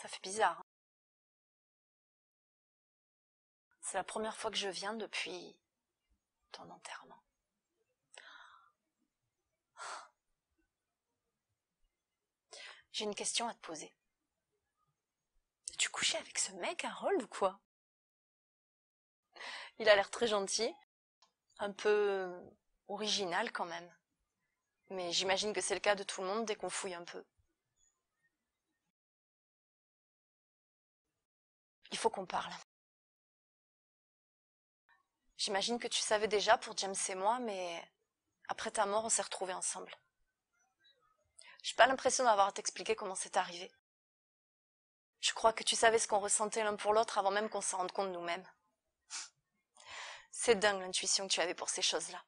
Ça fait bizarre, hein. C'est la première fois que je viens depuis ton enterrement. J'ai une question à te poser. Tu couchais avec ce mec, Harold, ou quoi? Il a l'air très gentil, un peu original quand même. Mais j'imagine que c'est le cas de tout le monde dès qu'on fouille un peu. Il faut qu'on parle. J'imagine que tu savais déjà pour James et moi, mais après ta mort, on s'est retrouvés ensemble. J'ai pas l'impression d'avoir à t'expliquer comment c'est arrivé. Je crois que tu savais ce qu'on ressentait l'un pour l'autre avant même qu'on s'en rende compte nous-mêmes. C'est dingue l'intuition que tu avais pour ces choses-là.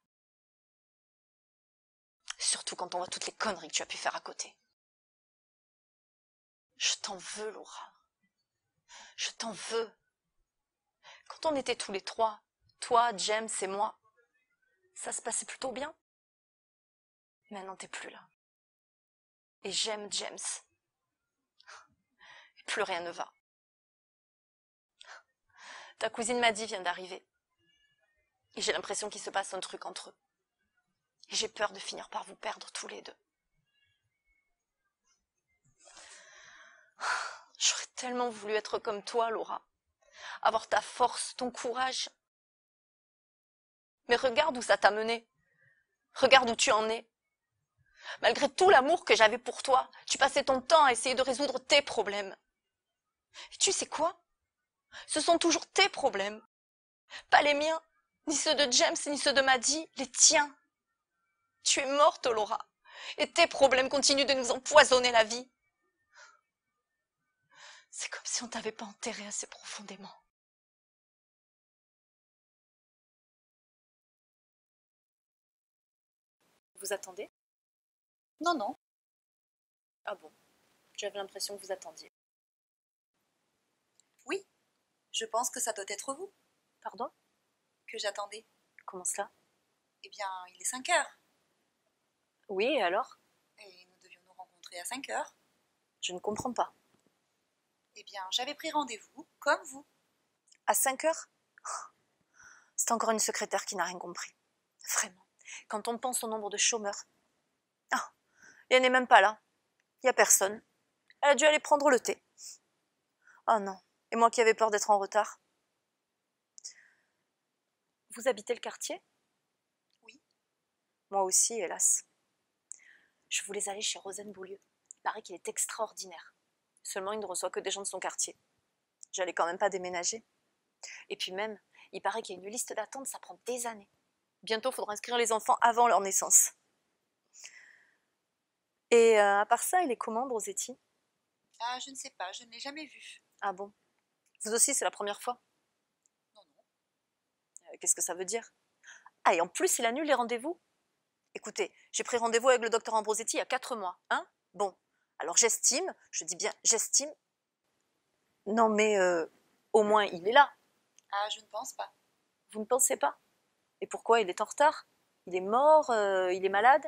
Surtout quand on voit toutes les conneries que tu as pu faire à côté. Je t'en veux, Laura. Je t'en veux. Quand on était tous les trois, toi, James et moi, ça se passait plutôt bien. Maintenant, t'es plus là. Et j'aime James. Et plus rien ne va. Ta cousine Maddy vient d'arriver. Et j'ai l'impression qu'il se passe un truc entre eux. Et j'ai peur de finir par vous perdre tous les deux. J'aurais tellement voulu être comme toi, Laura. Avoir ta force, ton courage. Mais regarde où ça t'a mené. Regarde où tu en es. Malgré tout l'amour que j'avais pour toi, tu passais ton temps à essayer de résoudre tes problèmes. Et tu sais quoi? Ce sont toujours tes problèmes. Pas les miens, ni ceux de James, ni ceux de Maddy, les tiens. Tu es morte, Laura. Et tes problèmes continuent de nous empoisonner la vie. C'est comme si on t'avait pas enterré assez profondément. Vous attendez? Non, non. Ah bon, j'avais l'impression que vous attendiez. Oui, je pense que ça doit être vous Pardon? que j'attendais. Comment cela? Eh bien, il est 5 heures. Oui, et alors? Et nous devions nous rencontrer à 5 heures. Je ne comprends pas. Eh bien, j'avais pris rendez-vous, comme vous. À 5 heures? C'est encore une secrétaire qui n'a rien compris. Vraiment. Quand on pense au nombre de chômeurs. Ah, et elle n'est même pas là. Il n'y a personne. Elle a dû aller prendre le thé. Oh non. Et moi qui avais peur d'être en retard. Vous habitez le quartier? Oui. Moi aussi, hélas. Je voulais aller chez Rosen Beaulieu. Il paraît qu'il est extraordinaire. Seulement, il ne reçoit que des gens de son quartier. J'allais quand même pas déménager. Et puis même, il paraît qu'il y a une liste d'attente, ça prend des années. Bientôt, il faudra inscrire les enfants avant leur naissance. Et à part ça, il est comment, Brosetti? Ah, je ne sais pas, je ne l'ai jamais vu. Ah bon? Vous aussi, c'est la première fois? Non, non. Qu'est-ce que ça veut dire? Ah, et en plus, il annule les rendez-vous? Écoutez, j'ai pris rendez-vous avec le docteur Ambrosetti il y a 4 mois, hein? Bon, alors j'estime, je dis bien j'estime. Non mais, au moins il est là. Ah, je ne pense pas. Vous ne pensez pas? Et pourquoi il est en retard? Il est mort? Il est malade?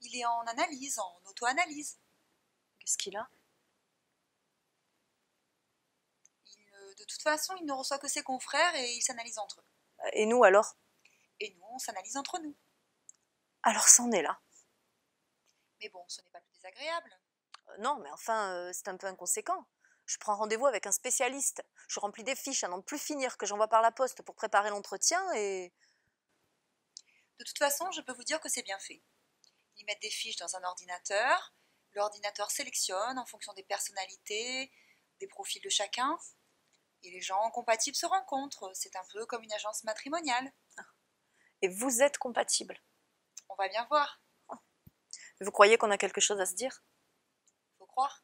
Il est en analyse, en auto-analyse. Qu'est-ce qu'il a? De toute façon, il ne reçoit que ses confrères et il s'analyse entre eux. Et nous alors? Et nous, on s'analyse entre nous. Alors c'en est là. Mais bon, ce n'est pas plus désagréable. Non, mais enfin, c'est un peu inconséquent. Je prends rendez-vous avec un spécialiste. Je remplis des fiches à n'en plus finir que j'envoie par la poste pour préparer l'entretien et... De toute façon, je peux vous dire que c'est bien fait. Ils mettent des fiches dans un ordinateur, l'ordinateur sélectionne en fonction des personnalités, des profils de chacun, et les gens compatibles se rencontrent. C'est un peu comme une agence matrimoniale. Et vous êtes compatibles. On va bien voir. Vous croyez qu'on a quelque chose à se dire? Faut croire.